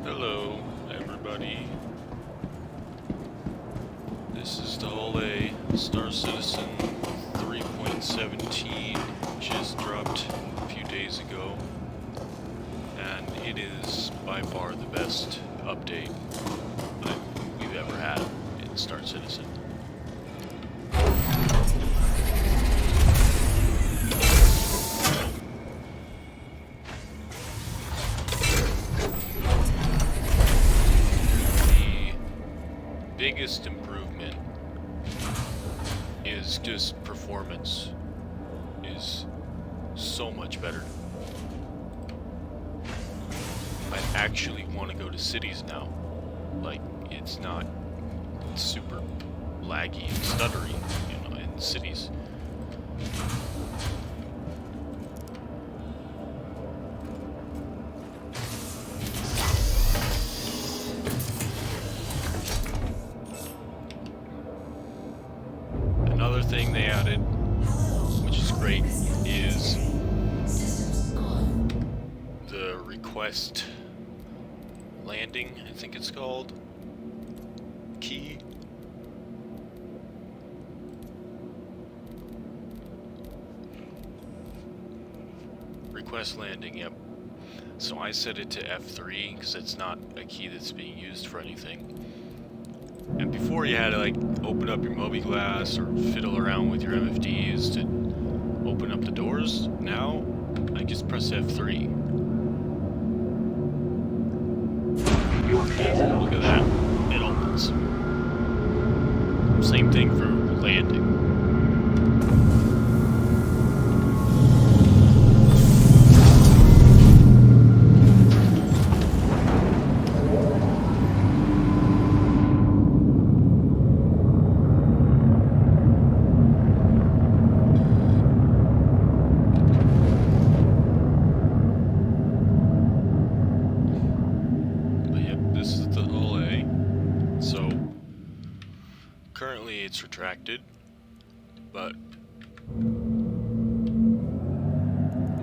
Hello, everybody. This is the Hull A, Star Citizen 3.17, just dropped a few days ago, and it is by far the best update that we've ever had in Star Citizen. Biggest improvement is just performance is so much better. I actually want to go to cities now. Like, it's not super laggy and stuttery, you know, in cities. Another thing they added, which is great, is the request landing, I think it's called, key. Request landing, yep. So I set it to F3 because it's not a key that's being used for anything. And before you had to like open up your Moby glass or fiddle around with your MFDs to open up the doors. Now I just press F3. Look at that. It opens. Same thing for landing. Currently it's retracted, but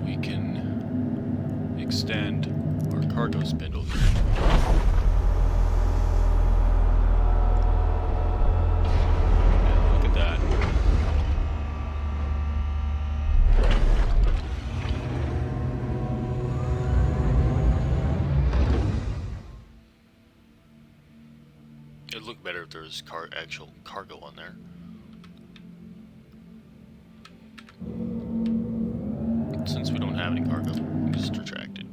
we can extend our cargo spindle here. And look at that. It'd look better if there was actual cargo on there. Since we don't have any cargo, we just retract it.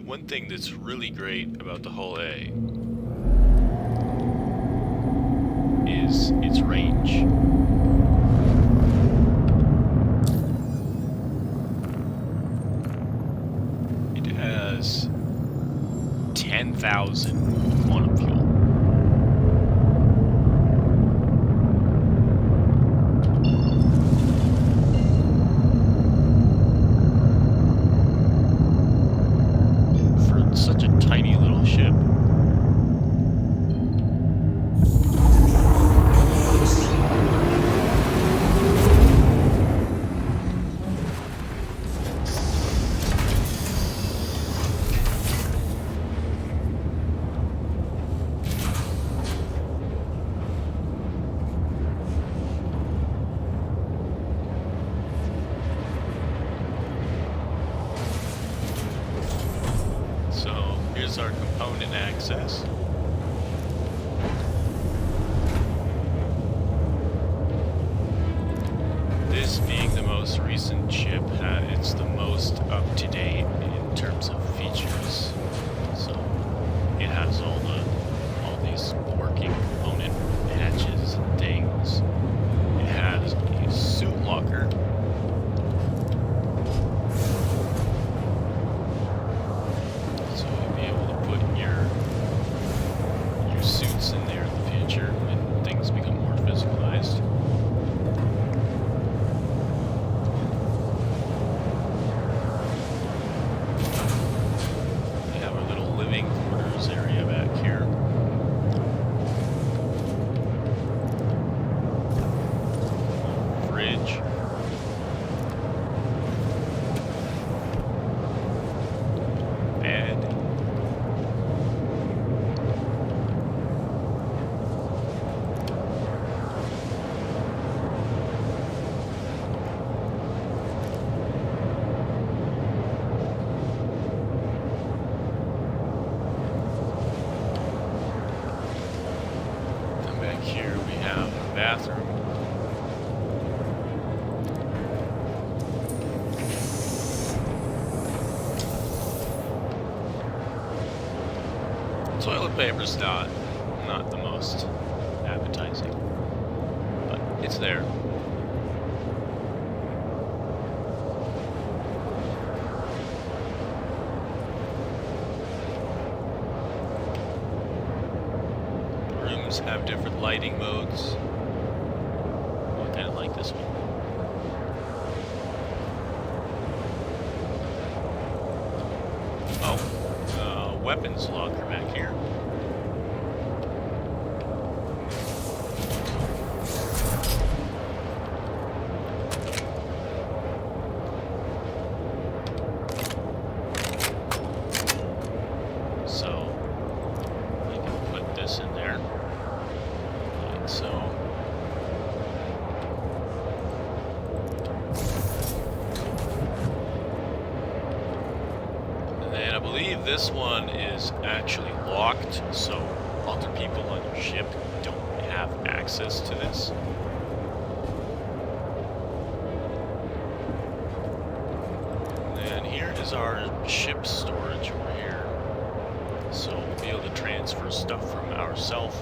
One thing that's really great about the Hull A is its range. It has 10,000 quantum fuel. Such a tiny little ship. Here's our component access. This being the most recent chip, it's the most up-to-date in terms of features. So it has all these working component hatches and things. It has a suit locker. Suits in there in the future when things become more physicalized. wallpaper's not the most appetizing, but it's there. Rooms have different lighting modes. I kind of like this one. Oh, weapons locker back here. So, I can put this in there, like so. And I believe this one is actually locked, so other people on your ship don't have access to this. And here is our ship storage over here. So we'll be able to transfer stuff from ourselves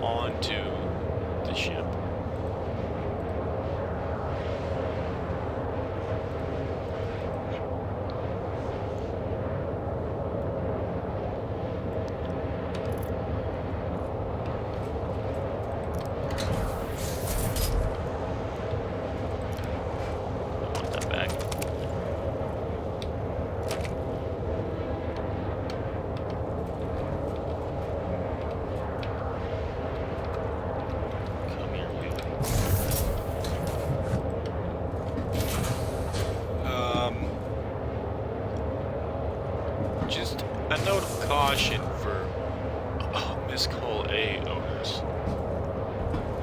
onto the ship. Just a note of caution for MISC Hull A owners.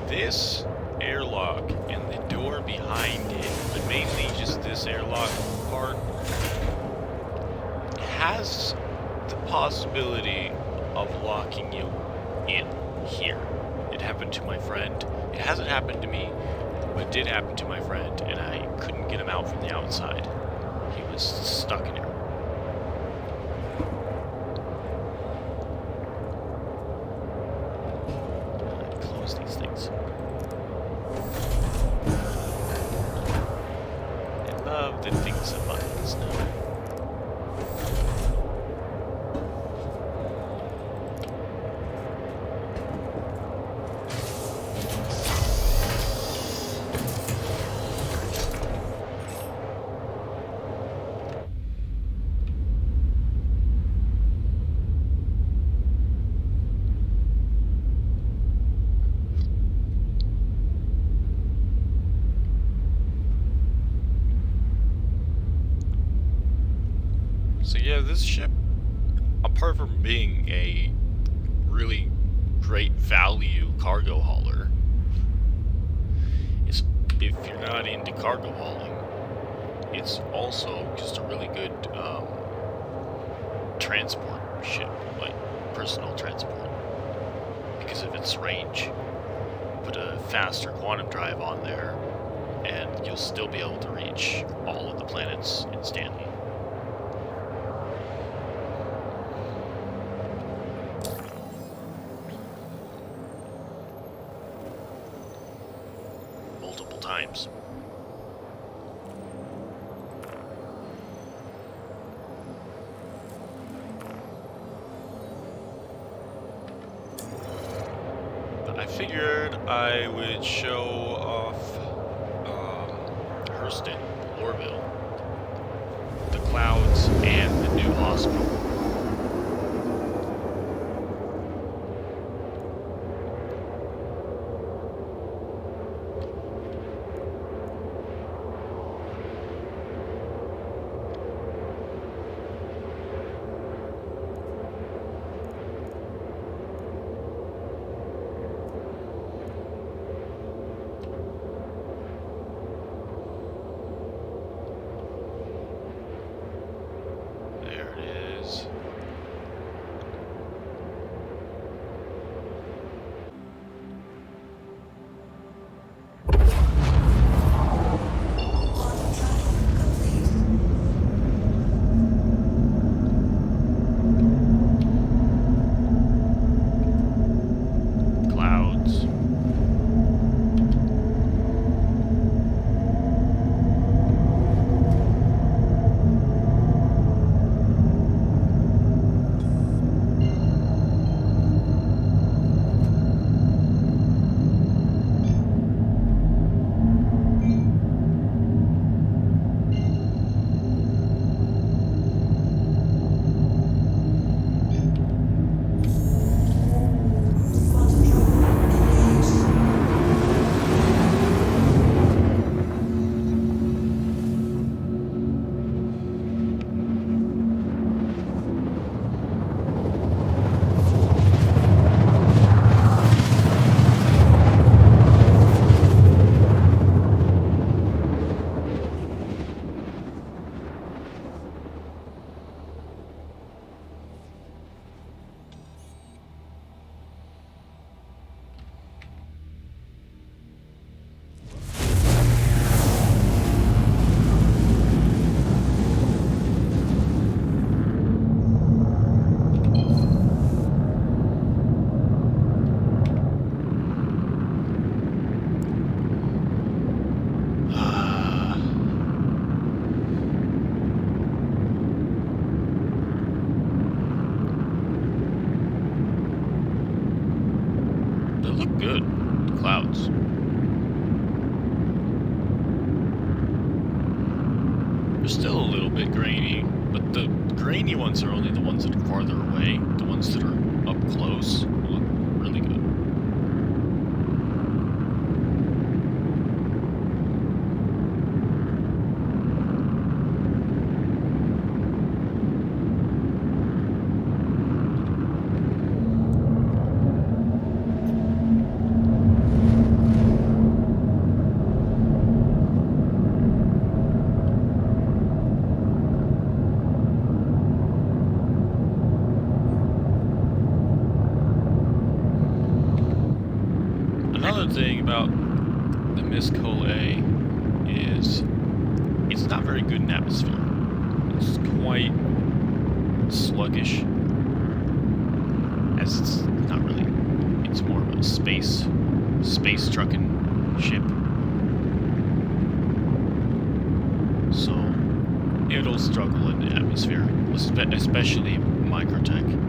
This airlock and the door behind it, but mainly just this airlock part, has the possibility of locking you in here. It happened to my friend. It hasn't happened to me, but it did happen to my friend, and I couldn't get him out from the outside. He was stuck in it. These things. I love the things and buttons now. So yeah, this ship, apart from being a really great value cargo hauler, if you're not into cargo hauling, it's also just a really good transport ship, like personal transport, because of its range. Put a faster quantum drive on there, and you'll still be able to reach all of the planets instantly. Times. But I figured I would show off Hurston, Lorville, the clouds, and the new hospital. There it is. They look good. The clouds. They're still a little bit grainy, but the grainy ones are only the ones that are farther away. The ones that are up close look really good. Another thing about the MISC Hull A is it's not very good in atmosphere. It's quite sluggish, as it's not really, it's more of a space trucking ship. So it'll struggle in the atmosphere, especially microtech.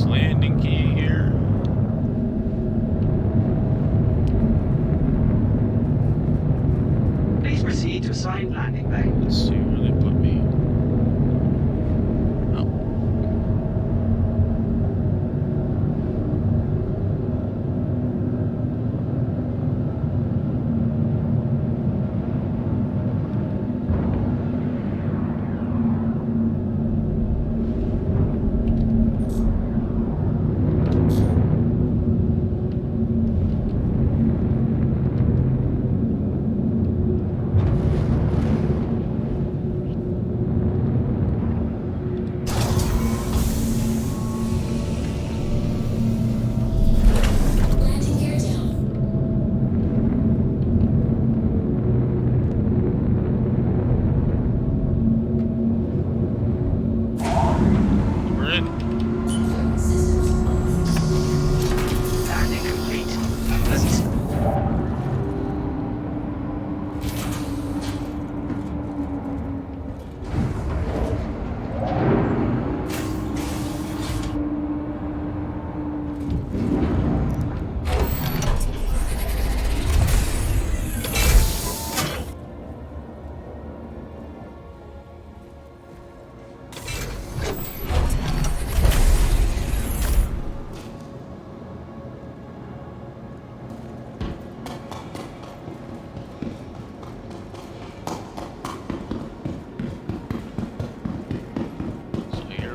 Landing key here. Please proceed to assigned landing bay. Let's see where they put me. Oh.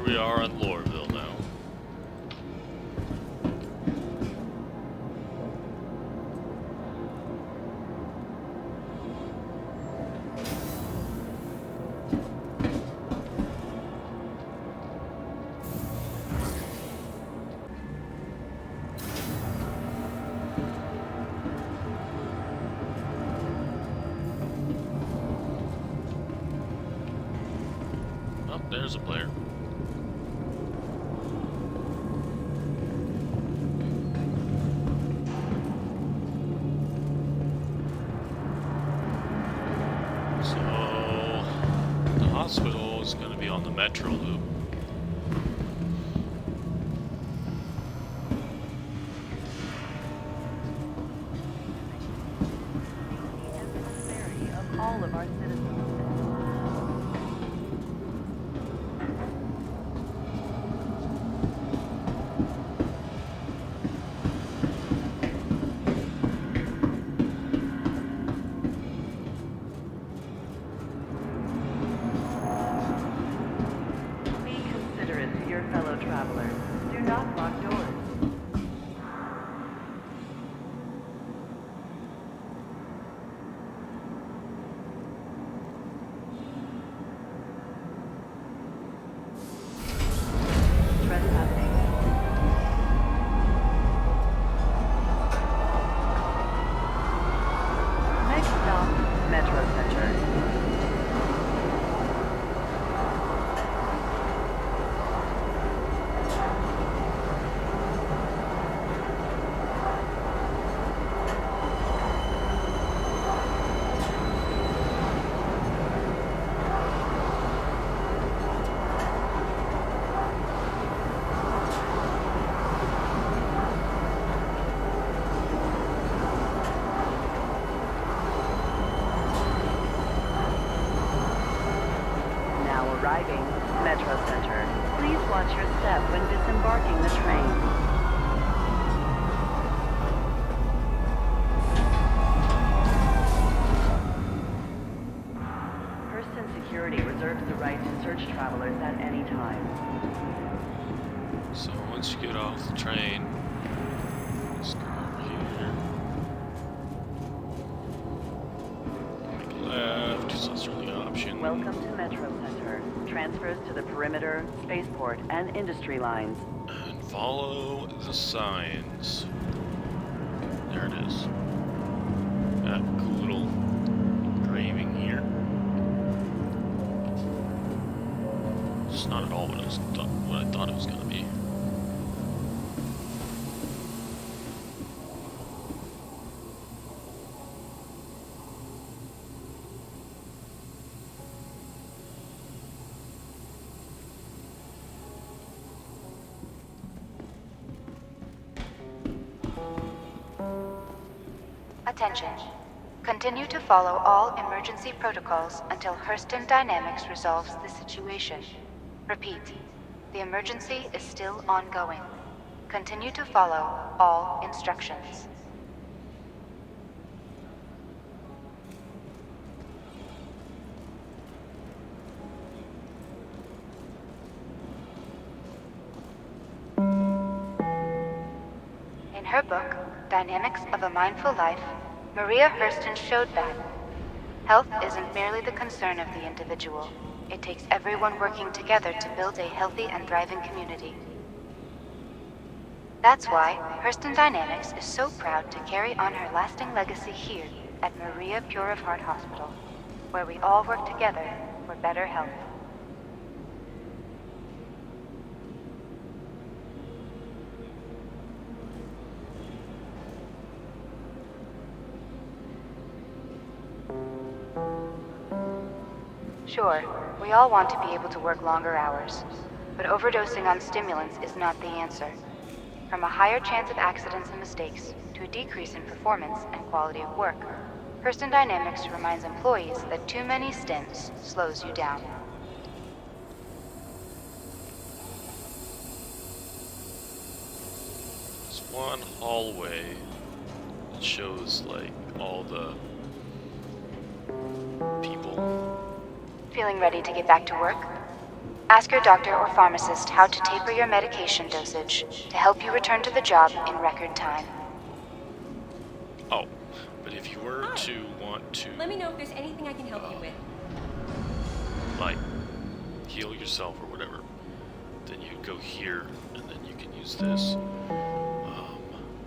We are on Lorville now. Oh, there's a player. Hospital is going to be on the metro loop. Of all of our citizens. Fellow travelers, do not lock doors. Trespassing. Next stop, Metro Center. step when disembarking the train. Hurston Security reserves the right to search travelers at any time. So once you get off the train, let's go over here. Make left, so that's really an option. Welcome to Metro Center. Transfers to the perimeter, spaceport, and industry lines. And follow the signs. There it is. That cool little engraving here. It's not at all what I thought it was going to be. Attention. Continue to follow all emergency protocols until Hurston Dynamics resolves the situation. Repeat. The emergency is still ongoing. Continue to follow all instructions. In her book, Dynamics of a Mindful Life, Maria Hurston showed that health isn't merely the concern of the individual. It takes everyone working together to build a healthy and thriving community. That's why Hurston Dynamics is so proud to carry on her lasting legacy here at Maria Pure of Heart Hospital, where we all work together for better health. Sure, we all want to be able to work longer hours, but overdosing on stimulants is not the answer. From a higher chance of accidents and mistakes to a decrease in performance and quality of work, Hurston Dynamics reminds employees that too many stints slows you down. There's one hallway that shows like all the people. Feeling ready to get back to work? Ask your doctor or pharmacist how to taper your medication dosage to help you return to the job in record time. Oh, but if you were to want to, Let me know if there's anything I can help you with. like, heal yourself or whatever, then you go here, and then you can use this.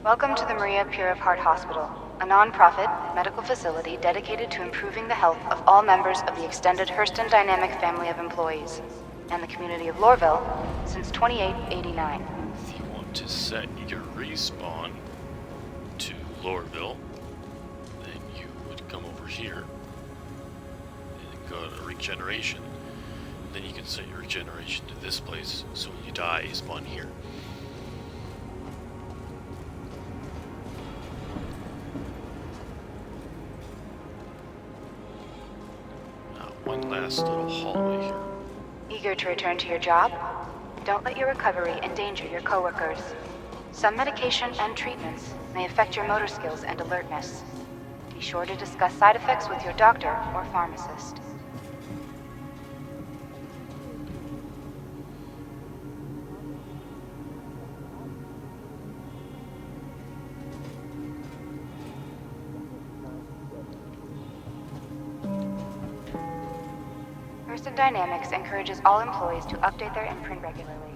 Welcome to the Maria Pure of Heart Hospital, a non-profit medical facility dedicated to improving the health of all members of the extended Hurston Dynamic family of employees and the community of Lorville since 2889. If you want to set your respawn to Lorville, then you would come over here and go to regeneration. Then you can set your regeneration to this place, so when you die, you spawn here. One last little hallway here. Eager to return to your job? Don't let your recovery endanger your coworkers. Some medication and treatments may affect your motor skills and alertness. Be sure to discuss side effects with your doctor or pharmacist. Hurston Dynamics encourages all employees to update their imprint regularly.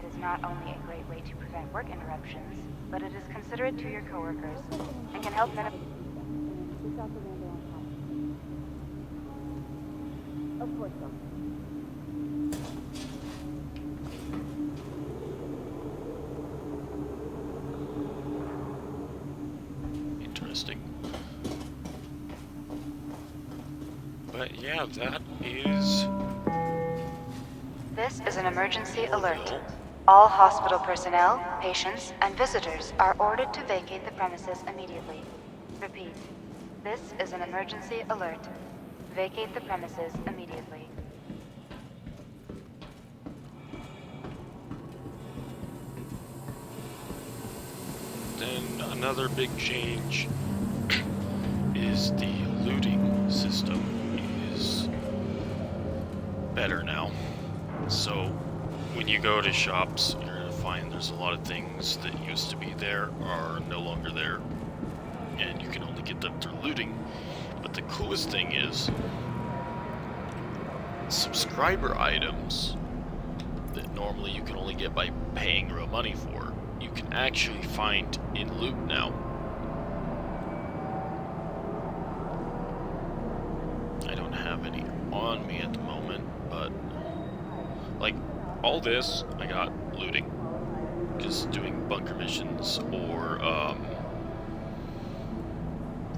It is not only a great way to prevent work interruptions, but it is considerate to your coworkers and can help minimize. Of course, Interesting. But yeah, that is... This is an emergency alert. All hospital personnel, patients, and visitors are ordered to vacate the premises immediately. Repeat. This is an emergency alert. Vacate the premises immediately. another big change is the looting system is better now. So when you go to shops, you're going to find there's a lot of things that used to be there are no longer there, and you can only get them through looting. But the coolest thing is subscriber items that normally you can only get by paying real money for, you can actually find in loot now. I don't have any on me at the moment, but like all this I got looting, just doing bunker missions or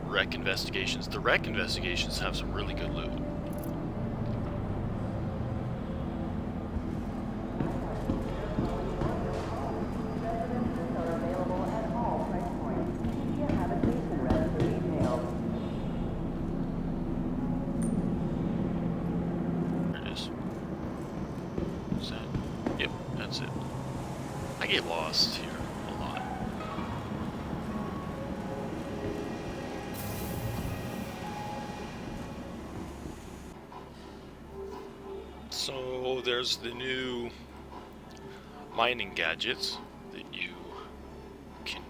wreck investigations. The wreck investigations have some really good loot. I get lost here a lot. So there's the new mining gadgets that you can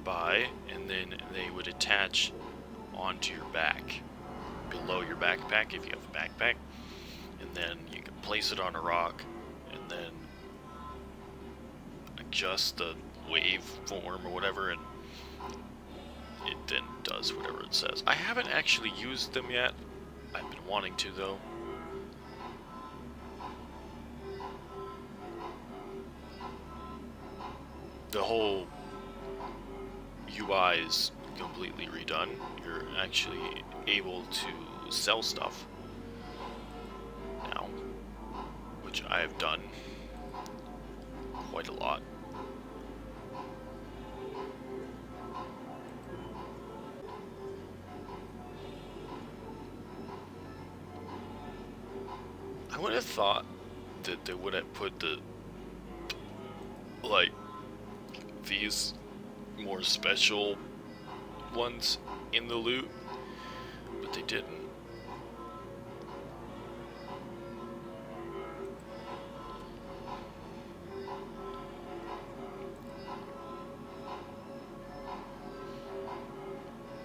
buy, and then they would attach onto your back, below your backpack if you have a backpack, and then you can place it on a rock, and then adjust the waveform or whatever, and it then does whatever it says. I haven't actually used them yet. I've been wanting to though. The whole UI is completely redone. You're actually able to sell stuff now, which I have done quite a lot. I would have thought that they would have put the, like, these more special ones in the loot, but they didn't.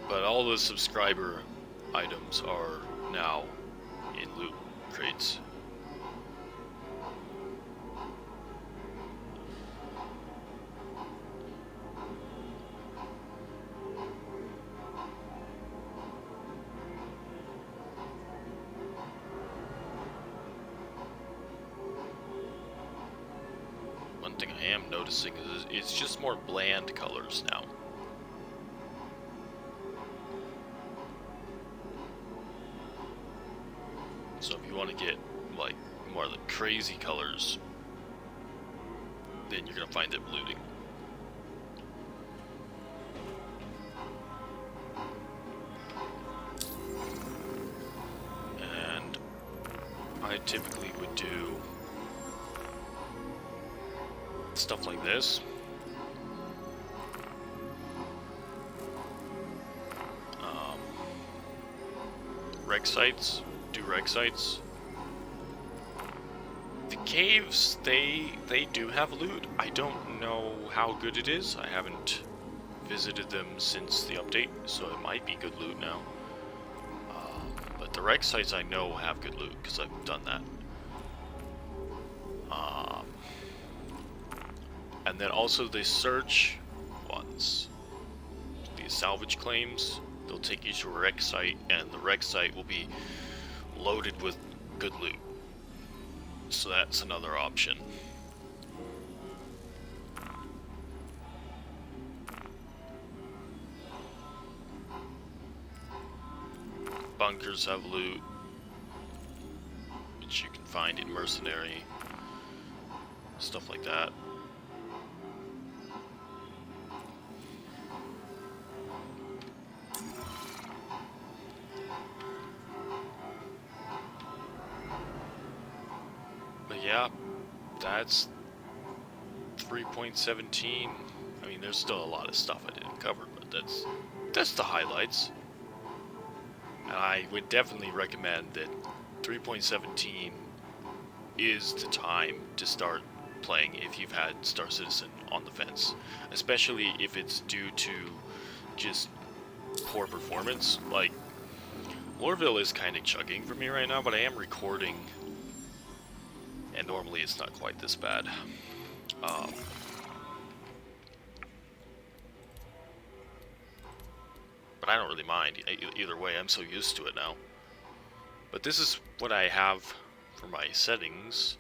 But all the subscriber items are now in loot crates. One thing I am noticing is it's just more bland colors now. So if you want to get like more of the crazy colors, then you're gonna find them looting. And I typically would do stuff like this. Reg sites. Do reg sites. The caves, they do have loot. I don't know how good it is. I haven't visited them since the update, so it might be good loot now. But the reg sites I know have good loot because I've done that. And then also the search ones, the salvage claims, they'll take you to a reg site, and the reg site will be loaded with good loot. So that's another option. Bunkers have loot, which you can find in Mercenary, stuff like that. Yeah, that's 3.17. I mean, there's still a lot of stuff I didn't covered, but that's the highlights. And I would definitely recommend that 3.17 is the time to start playing if you've had Star Citizen on the fence, especially if it's due to just poor performance. Like, Lorville is kind of chugging for me right now, but I am recording, and normally it's not quite this bad. But I don't really mind either way. I'm so used to it now. But this is what I have for my settings.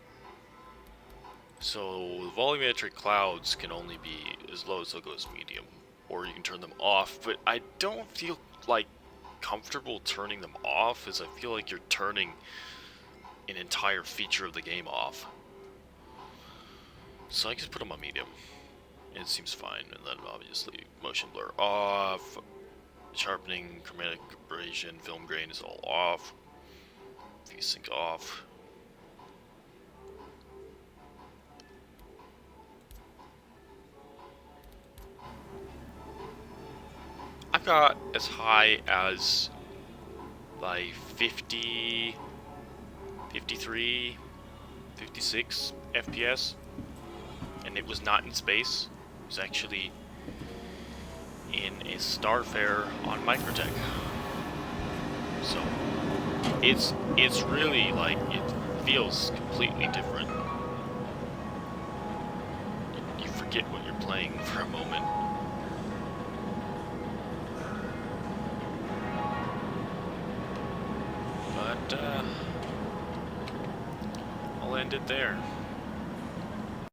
So the volumetric clouds can only be as low as they'll go as medium, or you can turn them off. But I don't feel like comfortable turning them off, as I feel like you're turning an entire feature of the game off. So I just put them on medium. It seems fine, and then obviously motion blur off. Sharpening, chromatic aberration, film grain is all off. V-sync off. I've got as high as like 50, 53, 56 FPS, and it was not in space. It was actually in a Starfare on Microtech. So it's really like, it feels completely different. You forget what you're playing for a moment. But I'll end it there.